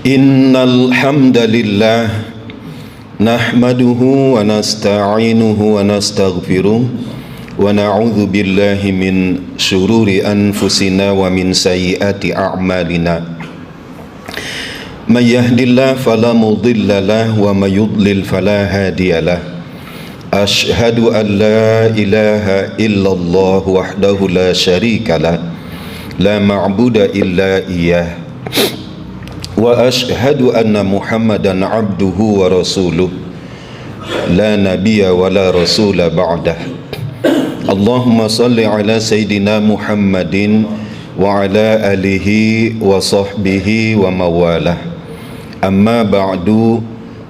Innal hamdalillah nahmaduhu wa nasta'inuhu wa nastaghfiruh wa na'udzu billahi min syururi anfusina wa min sayyiati a'malina. May yahdihillahu fala mudilla lahu wa may yudlil fala hadiyalah. Ashhadu an la ilaha illallah wahdahu la syarikalah la ma'buda illa iyyah. Wa ashhadu anna Muhammadan abduhu wa rasuluh la nabiyya wa la rasula ba'dah. Allahumma salli ala Sayyidina Muhammadin wa ala alihi wa sahbihi wa mawalah. Amma ba'du,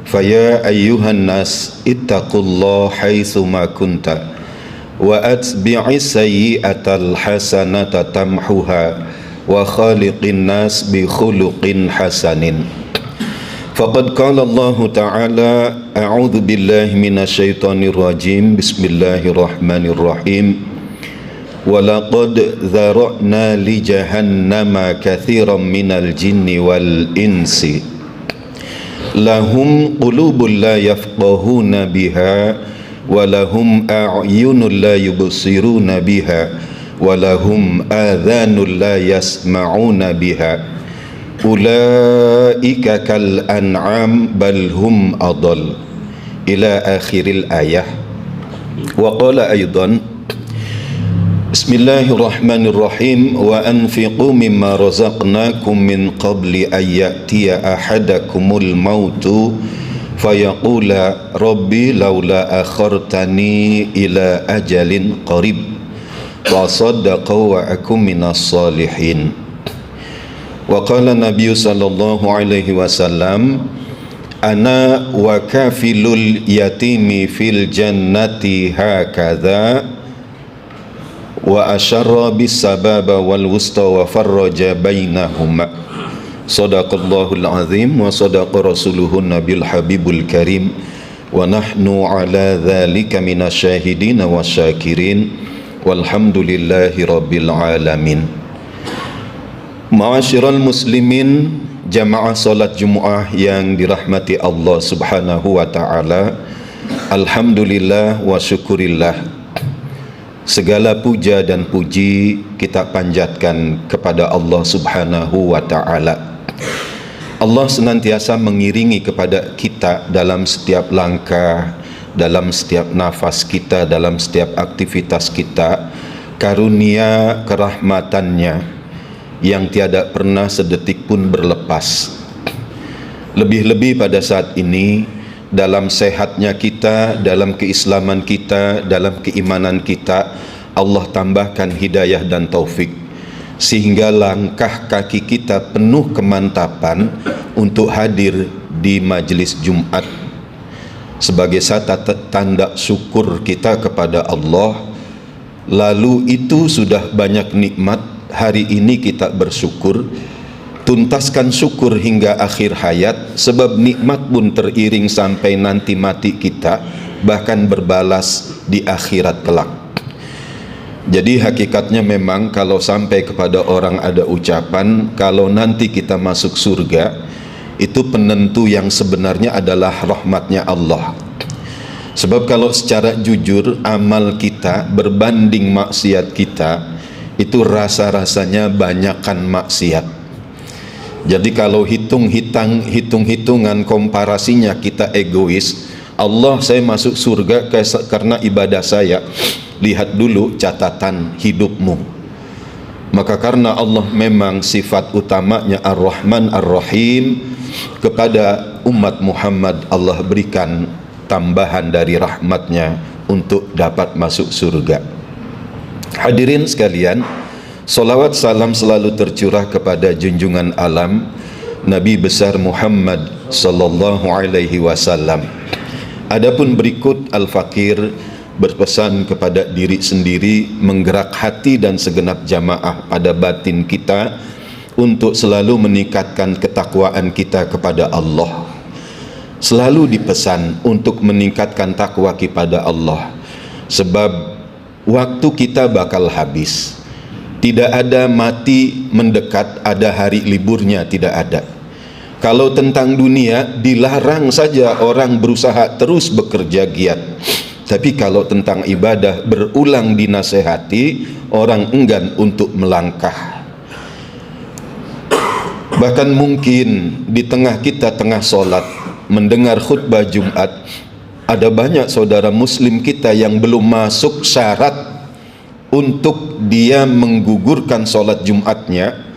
faya ayyuhan nas ittaqullaha haitsu ma kunta wa atbi'is sayyi'atal hasanata tamhuha wa khaliqin nas bi khuluqin hasanin. Faqad qala Allah Ta'ala, a'udzu billahi minasyaitonir rajim, bismillahirrahmanirrahim. Wa laqad dzara'na li jahannama katsiran minal jinni wal insi lahum qulubun la yafqahuna biha wa lahum a'yunun la yubsiruna biha walahum adhanun la yasma'una biha ulaika kal an'am bal hum adall ila akhiril ayah. Wa qala aidan, bismillahirrahmanirrahim, wa anfiqu mimma razaqnakum min qabli an ya'tiya ahadakumul mautu fayaqula rabbi laula akhartani ila ajalin qarib wa saddaqa wa akum minas salihin. Wa qala Nabi sallallahu alaihi wasallam, ana wa kafilul yatimi fil jannati hakadha wa asyarra bis sababa wal wusta wa farraja bainahuma. Sadaqallahul azim wa sadaqa rasuluhun nabil habibul karim wa nahnu ala dhalika minasyahidin wa syakirin walhamdulillahi rabbil alamin. Ma'asyiral muslimin, jamaah salat Jumat yang dirahmati Allah Subhanahu wa taala. Alhamdulillah wa syukurillah, segala puja dan puji kita panjatkan kepada Allah Subhanahu wa taala. Allah senantiasa mengiringi kepada kita dalam setiap langkah, dalam setiap nafas kita, dalam setiap aktivitas kita, karunia kerahmatannya yang tiada pernah sedetik pun berlepas. Lebih-lebih pada saat ini, dalam sehatnya kita, dalam keislaman kita, dalam keimanan kita, Allah tambahkan hidayah dan taufik, sehingga langkah kaki kita penuh kemantapan untuk hadir di majelis Jumat sebagai satu tanda syukur kita kepada Allah. Lalu itu sudah banyak nikmat, hari ini kita bersyukur, tuntaskan syukur hingga akhir hayat, sebab nikmat pun teriring sampai nanti mati kita, bahkan berbalas di akhirat kelak. Jadi hakikatnya memang kalau sampai kepada orang ada ucapan kalau nanti kita masuk surga, itu penentu yang sebenarnya adalah rahmatnya Allah. Sebab kalau secara jujur amal kita berbanding maksiat kita, itu rasa-rasanya banyakkan maksiat. Jadi kalau hitung-hitungan komparasinya kita egois, Allah saya masuk surga karena ibadah saya. Lihat dulu catatan hidupmu. Maka karena Allah memang sifat utamanya Ar-Rahman Ar-Rahim, kepada umat Muhammad Allah berikan tambahan dari rahmatnya untuk dapat masuk surga. Hadirin sekalian, salawat salam selalu tercurah kepada junjungan alam Nabi besar Muhammad sallallahu alaihi wasallam. Adapun berikut Al-Fakir berpesan kepada diri sendiri, menggerak hati dan segenap jamaah pada batin kita untuk selalu meningkatkan ketakwaan kita kepada Allah. Selalu dipesan untuk meningkatkan takwa kepada Allah, sebab waktu kita bakal habis. Tidak ada mati mendekat, ada hari liburnya, tidak ada. Kalau tentang dunia, dilarang saja orang berusaha terus bekerja giat. Tapi kalau tentang ibadah, berulang dinasehati, orang enggan untuk melangkah. Bahkan mungkin di tengah kita tengah solat, mendengar khutbah Jumat, ada banyak saudara muslim kita yang belum masuk syarat untuk dia menggugurkan solat Jumatnya,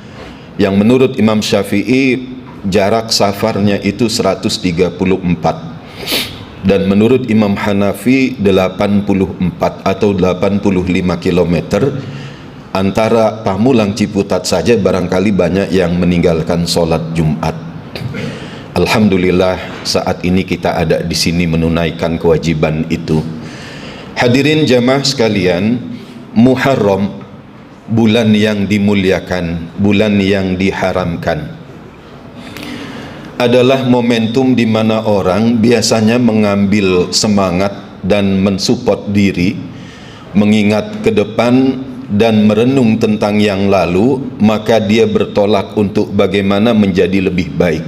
yang menurut Imam Syafi'i jarak safarnya itu 134, dan menurut Imam Hanafi 84 atau 85 km. Antara Pamulang Ciputat saja barangkali banyak yang meninggalkan solat Jumat. Alhamdulillah saat ini kita ada di sini menunaikan kewajiban itu. Hadirin jamaah sekalian, Muharram, bulan yang dimuliakan, bulan yang diharamkan, adalah momentum di mana orang biasanya mengambil semangat dan mensupport diri, mengingat ke depan dan merenung tentang yang lalu, maka dia bertolak untuk bagaimana menjadi lebih baik,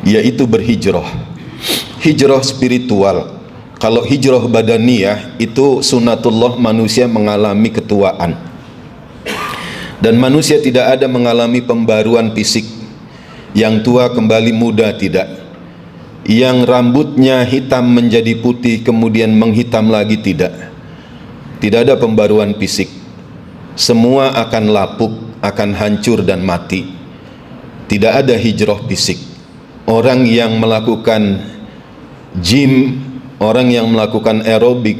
yaitu berhijrah. Hijrah spiritual. Kalau hijrah badaniyah itu sunatullah, manusia mengalami ketuaan, dan manusia tidak ada mengalami pembaruan fisik. Yang tua kembali muda tidak, yang rambutnya hitam menjadi putih kemudian menghitam lagi tidak. Tidak ada pembaruan fisik. Semua akan lapuk, akan hancur dan mati. Tidak ada hijrah fisik. Orang yang melakukan gym, orang yang melakukan aerobik,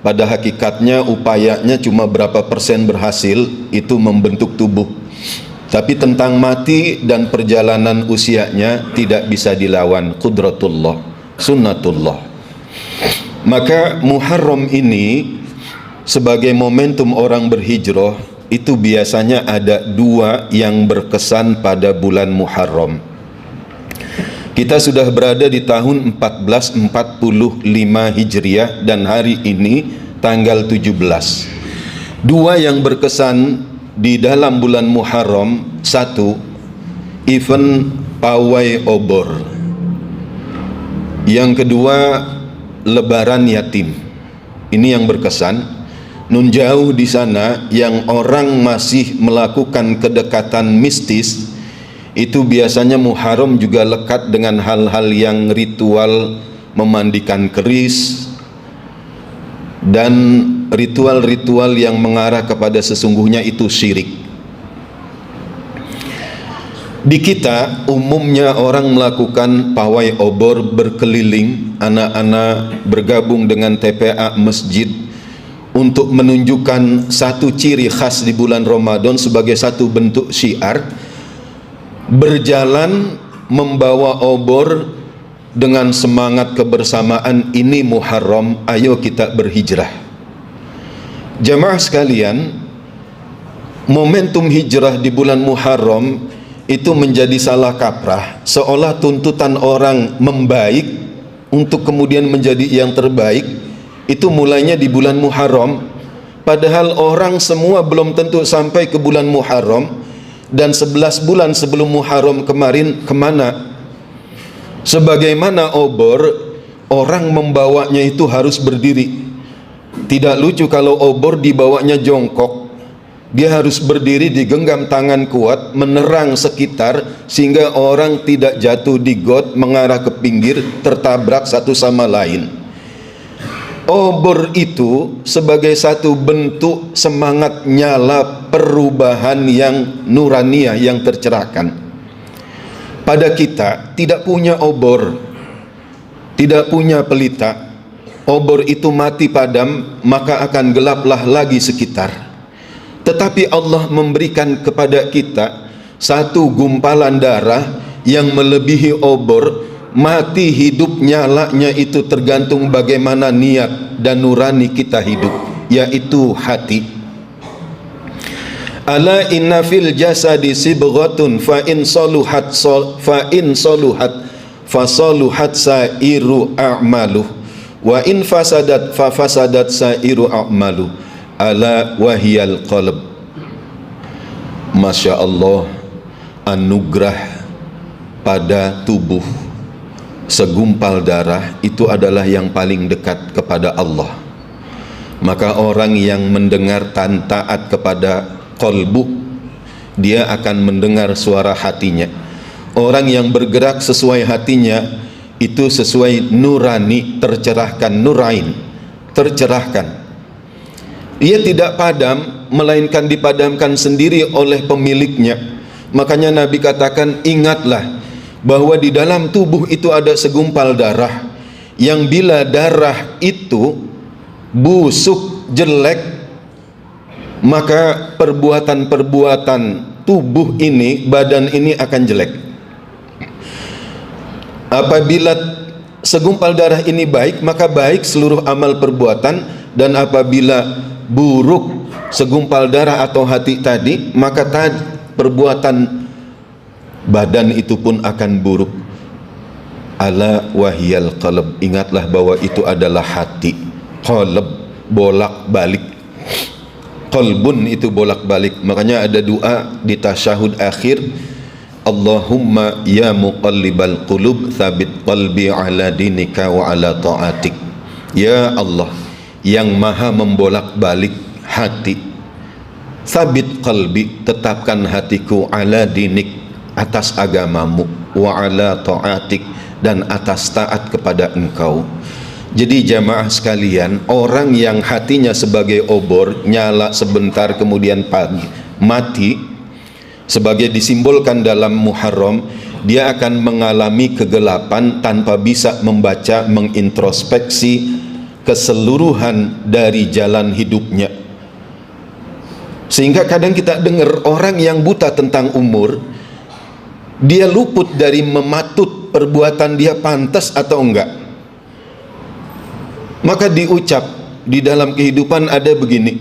pada hakikatnya upayanya cuma berapa persen berhasil, itu membentuk tubuh. Tapi tentang mati dan perjalanan usianya tidak bisa dilawan, qudratullah, sunnatullah. Maka Muharram ini sebagai momentum orang berhijrah, itu biasanya ada dua yang berkesan pada bulan Muharram. Kita sudah berada di tahun 1445 Hijriah dan hari ini tanggal 17. Dua yang berkesan di dalam bulan Muharram: satu, event pawai obor; yang kedua, lebaran yatim. Ini yang berkesan. Nun jauh di sana yang orang masih melakukan kedekatan mistis, itu biasanya Muharram juga lekat dengan hal-hal yang ritual, memandikan keris dan ritual-ritual yang mengarah kepada sesungguhnya itu syirik. Di kita umumnya orang melakukan pawai obor berkeliling, anak-anak bergabung dengan TPA masjid untuk menunjukkan satu ciri khas di bulan Ramadan sebagai satu bentuk syiar, berjalan membawa obor dengan semangat kebersamaan. Ini Muharram, ayo kita berhijrah. Jamaah sekalian, momentum hijrah di bulan Muharram itu menjadi salah kaprah, seolah tuntutan orang membaik untuk kemudian menjadi yang terbaik itu mulainya di bulan Muharram. Padahal orang semua belum tentu sampai ke bulan Muharram, dan 11 bulan sebelum Muharram kemarin kemana? Sebagaimana obor, orang membawanya itu harus berdiri. Tidak lucu kalau obor dibawanya jongkok. Dia harus berdiri, digenggam tangan kuat, menerang sekitar sehingga orang tidak jatuh di got, mengarah ke pinggir, tertabrak satu sama lain. Obor itu sebagai satu bentuk semangat nyala perubahan yang nuraniah, yang tercerahkan. Pada kita tidak punya obor, tidak punya pelita. Obor itu mati padam, maka akan gelaplah lagi sekitar. Tetapi Allah memberikan kepada kita satu gumpalan darah yang melebihi obor. Mati hidup nyalanya itu tergantung bagaimana niat dan nurani kita hidup, yaitu hati. Ala inna fil jasadi sibghatun fa in saluhat fasaluhat sairu a'malu wa in fasadat fa fasadat sairu a'malu ala wahiyal qalb. Masya Allah, anugerah pada tubuh segumpal darah itu adalah yang paling dekat kepada Allah. Maka orang yang mendengar taat kepada qalbu, dia akan mendengar suara hatinya. Orang yang bergerak sesuai hatinya itu sesuai nurani, tercerahkan, nurain, tercerahkan. Ia tidak padam, melainkan dipadamkan sendiri oleh pemiliknya. Makanya Nabi katakan, ingatlah bahwa di dalam tubuh itu ada segumpal darah, yang bila darah itu busuk, jelek, maka perbuatan-perbuatan tubuh ini, badan ini akan jelek. Apabila segumpal darah ini baik, maka baik seluruh amal perbuatan. Dan apabila buruk segumpal darah atau hati tadi, maka perbuatan badan itu pun akan buruk. Ala wahyal qalb, ingatlah bahwa itu adalah hati. Qalb, bolak balik. Qalbun itu bolak balik. Makanya ada doa di tasyahud akhir, Allahumma ya muqallibal qulub thabit qalbi ala dinika wa ala ta'atik. Ya Allah yang maha membolak balik hati, thabit qalbi, tetapkan hatiku, ala dinik, atas agamamu, wa ala ta'atik, dan atas taat kepada engkau. Jadi jamaah sekalian, orang yang hatinya sebagai obor, nyala sebentar kemudian mati, sebagai disimbolkan dalam Muharram, dia akan mengalami kegelapan tanpa bisa membaca, mengintrospeksi keseluruhan dari jalan hidupnya. Sehingga kadang kita dengar orang yang buta tentang umur, dia luput dari mematut perbuatan dia pantas atau enggak. Maka diucap di dalam kehidupan ada begini,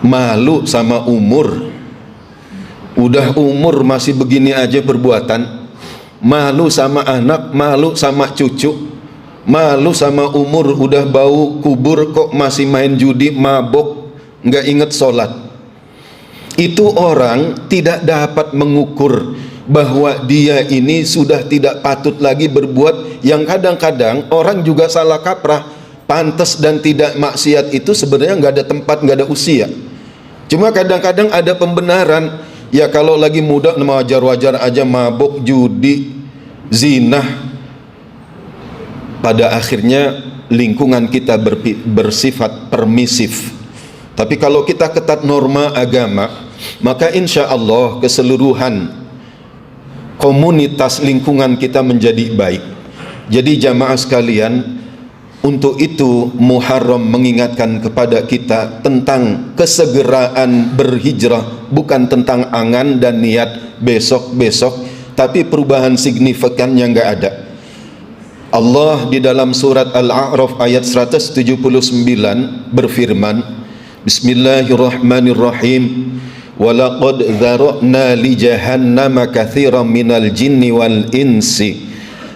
malu sama umur. Udah umur masih begini aja perbuatan. Malu sama anak, malu sama cucu, malu sama umur, udah bau kubur kok masih main judi, mabok, nggak inget sholat. Itu orang tidak dapat mengukur bahwa dia ini sudah tidak patut lagi berbuat yang kadang-kadang orang juga salah kaprah. Pantas dan tidak maksiat itu sebenarnya nggak ada tempat, nggak ada usia. Cuma kadang-kadang ada pembenaran. Ya kalau lagi muda wajar-wajar aja mabuk, judi, zina. Pada akhirnya lingkungan kita bersifat permisif. Tapi kalau kita ketat norma agama, maka insya Allah keseluruhan komunitas lingkungan kita menjadi baik. Jadi jamaah sekalian, untuk itu Muharram mengingatkan kepada kita tentang kesegeraan berhijrah, bukan tentang angan dan niat besok-besok, tapi perubahan signifikan yang enggak ada. Allah di dalam surat Al-A'raf ayat 179 berfirman, Bismillahirrahmanirrahim, walaqad dzara'na li jahannama katsiran minal jinni wal insi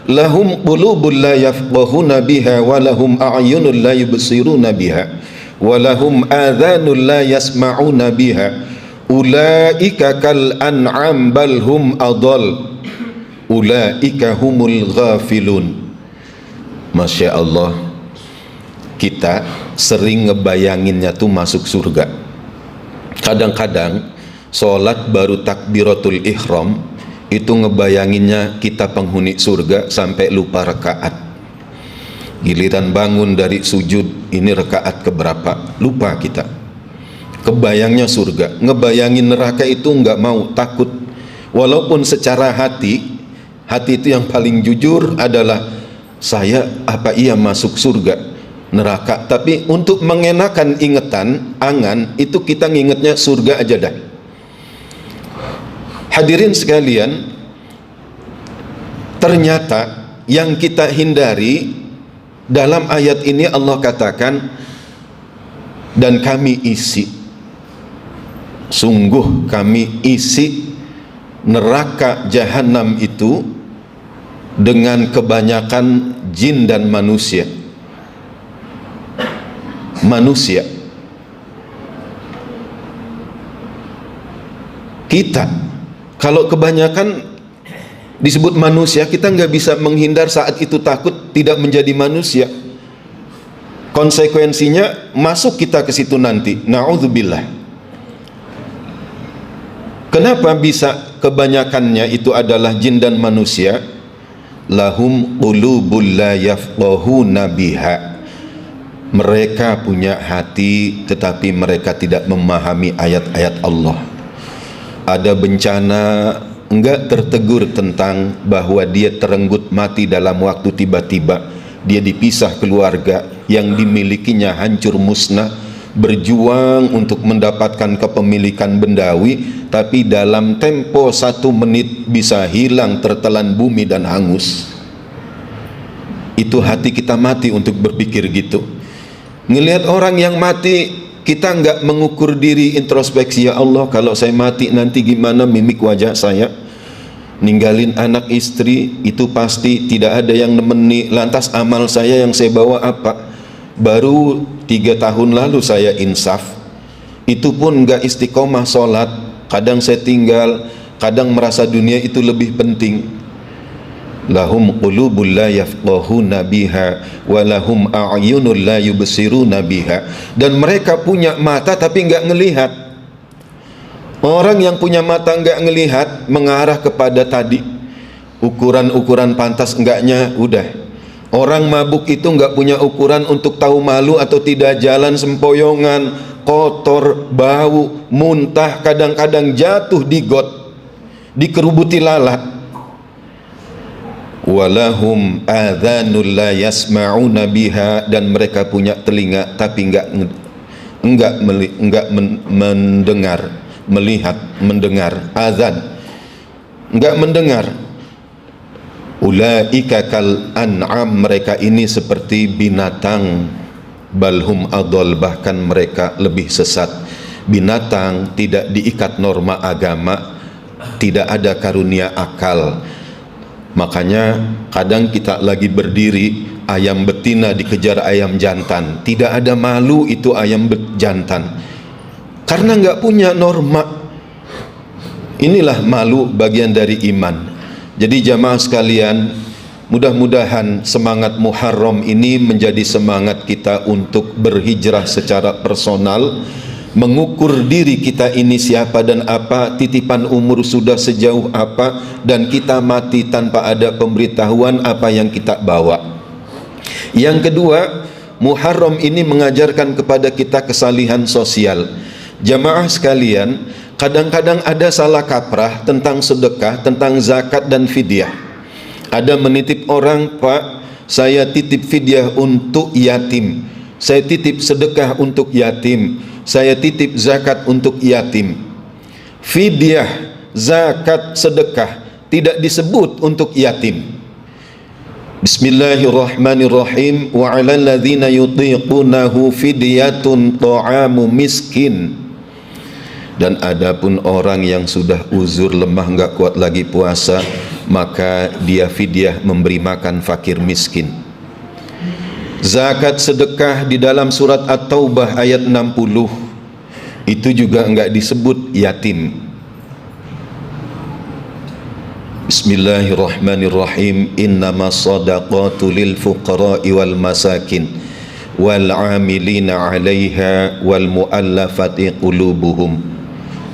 lahum qulubun la yafqahuna biha wa lahum a'yunun la yubsiruna biha wa lahum adhanun la yasma'una biha ulaika kal an'am bal hum adall ulaika humul ghafilun. Masya Allah, kita sering ngebayanginnya tuh masuk surga. Kadang-kadang sholat baru takbiratul ihram itu ngebayanginnya kita penghuni surga sampai lupa rakaat. Giliran bangun dari sujud, ini rakaat keberapa, lupa kita. Kebayangnya surga, ngebayangin neraka itu nggak mau, takut. Walaupun secara hati itu yang paling jujur adalah saya apa iya masuk surga neraka. Tapi untuk mengenakan ingetan, angan, itu kita ngingetnya surga aja dah. Hadirin sekalian, ternyata yang kita hindari dalam ayat ini Allah katakan, dan kami isi, sungguh kami isi neraka jahanam itu dengan kebanyakan jin dan manusia. Kita kalau kebanyakan Disebut manusia, kita nggak bisa menghindar saat itu takut tidak menjadi manusia. Konsekuensinya masuk kita ke situ nanti. Na'udzubillah. Kenapa bisa kebanyakannya itu adalah jin dan manusia? Lahum qulubul la yafqahuna biha. Mereka punya hati tetapi mereka tidak memahami ayat-ayat Allah. Ada bencana, enggak tertegur tentang bahwa dia terenggut mati dalam waktu tiba-tiba. Dia dipisah keluarga, yang dimilikinya hancur musnah, berjuang untuk mendapatkan kepemilikan bendawi, tapi dalam tempo 1 menit bisa hilang, tertelan bumi dan hangus. Itu hati kita mati untuk berpikir gitu. Ngelihat orang yang mati, kita enggak mengukur diri, introspeksi, ya Allah kalau saya mati nanti gimana mimik wajah saya. Ninggalin anak istri itu pasti tidak ada yang nemeni, lantas amal saya yang saya bawa apa? Baru 3 tahun lalu saya insaf, itu pun enggak istiqomah sholat, kadang saya tinggal, kadang merasa dunia itu lebih penting. Lahum qulubul la yafqahuna biha wa lahum a'yunul la yubsiruna biha. Dan mereka punya mata tapi enggak ngelihat. Orang yang punya mata enggak ngelihat mengarah kepada tadi ukuran-ukuran pantas enggaknya udah. Orang mabuk itu enggak punya ukuran untuk tahu malu atau tidak, jalan sempoyongan, kotor, bau, muntah, kadang-kadang jatuh di got, dikerubuti lalat. Walahum adhanul la yasma'una biha. Dan mereka punya telinga tapi enggak mendengar. Melihat, mendengar, azan, enggak mendengar. Ulaika kal an'am, mereka ini seperti binatang. Balhum adol, bahkan mereka lebih sesat. Binatang tidak diikat norma agama, tidak ada karunia akal. Makanya kadang kita lagi berdiri, ayam betina dikejar ayam jantan, tidak ada malu itu ayam jantan, karena nggak punya norma. Inilah malu bagian dari iman. Jadi jamaah sekalian, mudah-mudahan semangat Muharram ini menjadi semangat kita untuk berhijrah secara personal, mengukur diri kita ini siapa dan apa, titipan umur sudah sejauh apa, dan kita mati tanpa ada pemberitahuan apa yang kita bawa. Yang kedua, Muharram ini mengajarkan kepada kita kesalihan sosial. Jamaah sekalian, kadang-kadang ada salah kaprah tentang sedekah, tentang zakat dan fidyah. Ada menitip orang, Pak, saya titip fidyah untuk yatim, saya titip sedekah untuk yatim, saya titip zakat untuk yatim. Fidyah, zakat, sedekah tidak disebut untuk yatim. Bismillahirrahmanirrahim. Wa 'alal ladzina yutiqunahu fidyatun ta'amu miskin. Dan adapun orang yang sudah uzur, lemah, enggak kuat lagi puasa, maka dia fidyah memberi makan fakir miskin. Zakat, sedekah di dalam surat At-Taubah ayat 60 itu juga enggak disebut yatim. Bismillahirrahmanirrahim. Innamas shadaqatu lil fuqara'i wal masakin wal 'amilina 'alaiha wal mu'allafati qulubuhum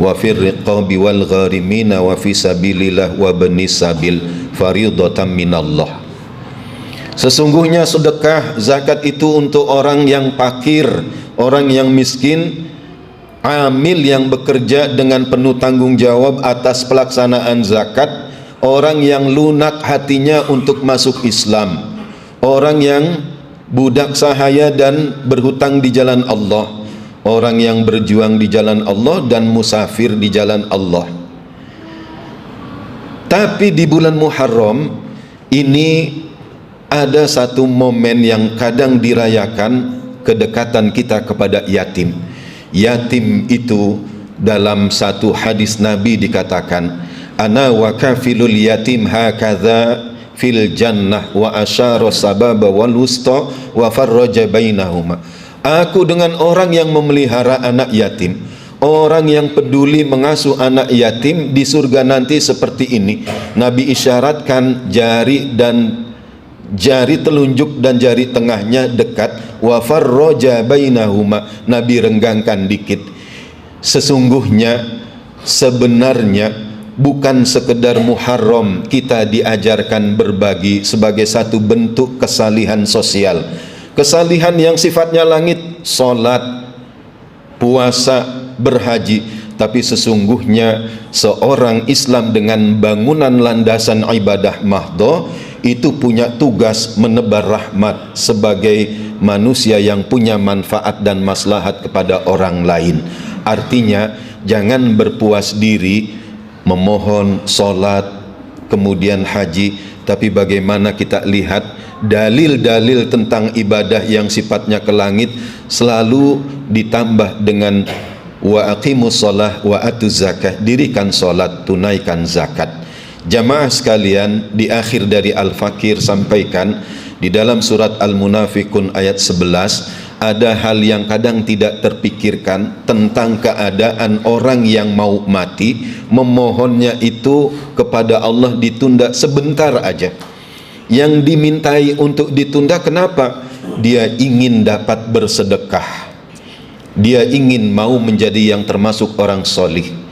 wa fir riqabi wal gharimina wa fi sabilillah wa banis sabil faridatan minallah. Sesungguhnya sedekah, zakat itu untuk orang yang fakir, orang yang miskin, amil yang bekerja dengan penuh tanggung jawab atas pelaksanaan zakat, orang yang lunak hatinya untuk masuk Islam, orang yang budak sahaya dan berhutang di jalan Allah, orang yang berjuang di jalan Allah dan musafir di jalan Allah. Tapi di bulan Muharram ini ada satu momen yang kadang dirayakan, kedekatan kita kepada yatim. Yatim itu dalam satu hadis Nabi dikatakan, ana wa kafilul yatim hakadha fil jannah wa asyara sababa wal wusta wa farraja bainahuma. Aku dengan orang yang memelihara anak yatim, Orang yang peduli mengasuh anak yatim di surga nanti seperti ini. Nabi isyaratkan jari telunjuk dan jari tengahnya dekat. Wa farraja bainahuma, Nabi renggangkan dikit. Sesungguhnya, sebenarnya bukan sekedar muharram kita diajarkan berbagi sebagai satu bentuk kesalihan sosial. Kesalihan yang sifatnya langit, salat, puasa, berhaji. Tapi sesungguhnya seorang Islam dengan bangunan landasan ibadah mahdhah itu punya tugas menebar rahmat sebagai manusia yang punya manfaat dan maslahat kepada orang lain. Artinya jangan berpuas diri memohon salat kemudian haji, tapi bagaimana kita lihat dalil-dalil tentang ibadah yang sifatnya ke langit selalu ditambah dengan wa aqimus shalah wa atuz zakah, dirikan salat, tunaikan zakat. Jamaah sekalian, di akhir dari Al-Fakir sampaikan di dalam surat Al-Munafiqun ayat 11 ada hal yang kadang tidak terpikirkan tentang keadaan orang yang mau mati, memohonnya itu kepada Allah ditunda sebentar aja. Yang dimintai untuk ditunda kenapa? Dia ingin dapat bersedekah, dia ingin mau menjadi yang termasuk orang solih.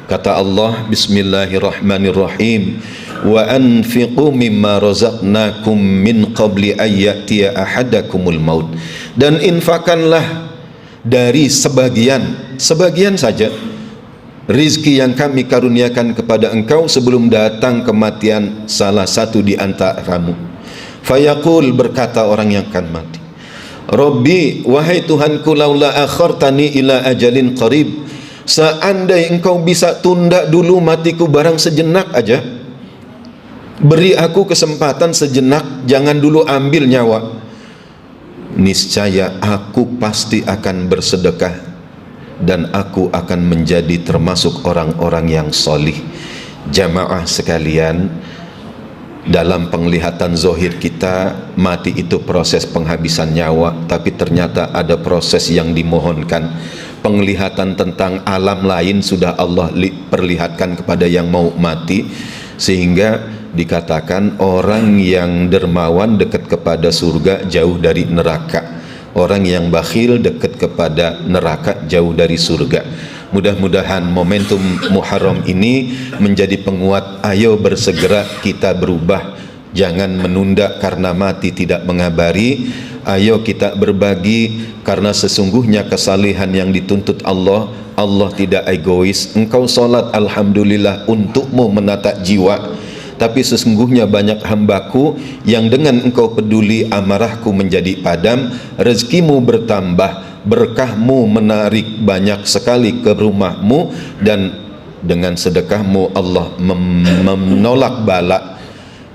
Kata Allah, Bismillahirrahmanirrahim, wa anfiqu mimma razaqnakum min qabli ayyatiya ahadakumul maut. Dan infakkanlah dari sebagian saja rizki yang kami karuniakan kepada engkau sebelum datang kematian salah satu di antaramu. Fayaqul, berkata orang yang akan mati, Rabbi, wahai Tuhanku, laula akhartani ila ajalin qarib, seandainya engkau bisa tunda dulu matiku barang sejenak aja, beri aku kesempatan sejenak, jangan dulu ambil nyawa, niscaya aku pasti akan bersedekah dan aku akan menjadi termasuk orang-orang yang solih. Jamaah sekalian, dalam penglihatan zohir kita, mati itu proses penghabisan nyawa, tapi ternyata ada proses yang dimohonkan. Penglihatan tentang alam lain sudah Allah perlihatkan kepada yang mau mati, sehingga dikatakan orang yang dermawan dekat kepada surga, jauh dari neraka. Orang yang bakhil dekat kepada neraka, jauh dari surga. Mudah-mudahan momentum Muharram ini menjadi penguat. Ayo bersegera kita berubah, jangan menunda karena mati tidak mengabari. Ayo kita berbagi, karena sesungguhnya kesalihan yang dituntut Allah, Allah tidak egois. Engkau sholat, alhamdulillah, untukmu menata jiwa, tapi sesungguhnya banyak hambaku yang dengan engkau peduli amarahku menjadi padam, rezekimu bertambah, berkahmu menarik banyak sekali ke rumahmu, dan dengan sedekahmu Allah menolak bala.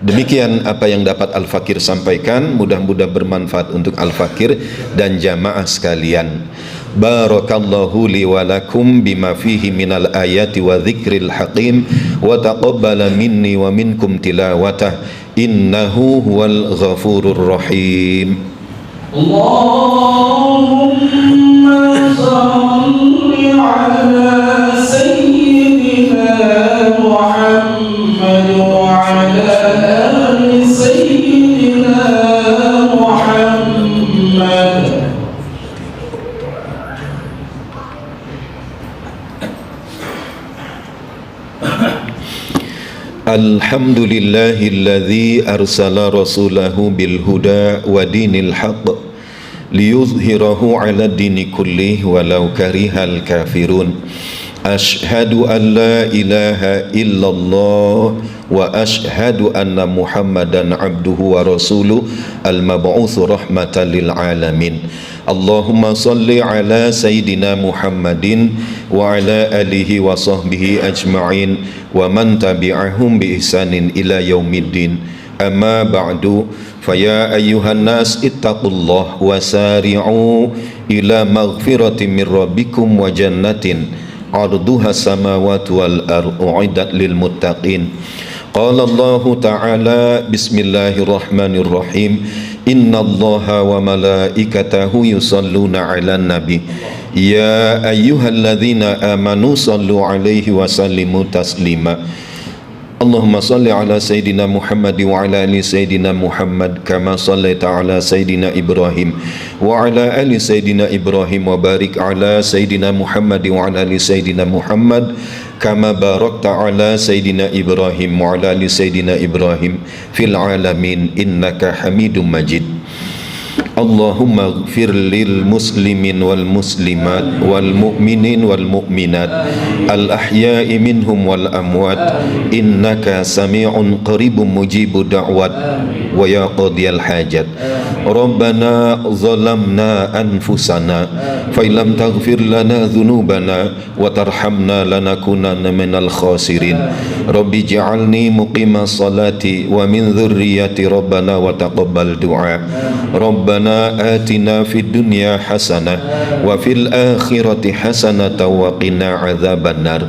Demikian apa yang dapat Al-Fakir sampaikan, mudah-mudahan bermanfaat untuk Al-Fakir dan jamaah sekalian. Barakallahu li wa lakum bima fihi minal ayati wa dzikril hakim, wa taqabbala minni wa minkum tilawatah, innahu huwal ghafurur rahim. Allahumma salli ala sayyidina Muhammad wa ala ali sayyidina Muhammad. Alhamdulillahilladzi arsala rasulahu bil huda wa dinil haqq liyuzhirahu ala dini kullih walau karihal kafirun. Ashhadu an la ilaha illallah wa ashhadu anna Muhammadan abduhu wa rasuluh al-mab'utsu rahmatan lil alamin. Allahumma salli ala sayyidina Muhammadin wa ala alihi wa sahbihi ajma'in wa man tabi'ahum bi ihsanin ila yaumiddin. Amma ba'du, faya ayyuhan nas ittaqullah wa sari'u ila maghfiratin min rabbikum wa jannatin 'arduha samawati wal ardu u'iddat lil muttaqin. Qala Allah Ta'ala, Bismillahirrahmanirrahim, Innallaha wa malaikatahu yusalluna 'alan nabi. Ya ayyuhalladzina amanu sallu 'alaihi wa sallimu taslima. Allahumma salli ala Sayyidina Muhammad wa ala ali Sayyidina Muhammad kama sallaita ala Sayyidina Ibrahim wa ala ali Sayyidina Ibrahim wa barik ala Sayyidina Muhammad wa ala ali Sayyidina Muhammad kama barakta ala Sayyidina Ibrahim wa ala ali Sayyidina Ibrahim fil alamin innaka Hamidum Majid. Allahumma ighfir lil muslimin wal muslimat wal mu'minin wal mu'minat al ahya'i minhum wal amwat innaka sami'un qaribun mujibud da'wat wa ya qadiyal hajat. Rabbana zalamna anfusana fa illam taghfir lana dhunubana wa tarhamna lanakunanna minal khasirin. Rabbi ij'alni muqimas salati wa min dhurriyyati rabbana wa taqabbal du'a. Rabbana آتنا في الدنيا حسنة وفي الآخرة حسنة وقنا عذاب النار.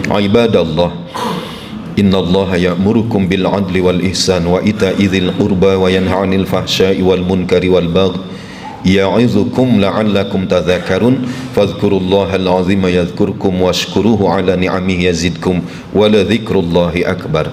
عباد الله إن الله يأمركم بالعدل والإحسان وإيتاء ذي القربى وينهى عن الفحشاء والمنكر والبغي يعظكم لعلكم تذكرون فاذكروا الله العظيم يذكركم واشكروه على نعمه يزدكم ولذكر الله أكبر.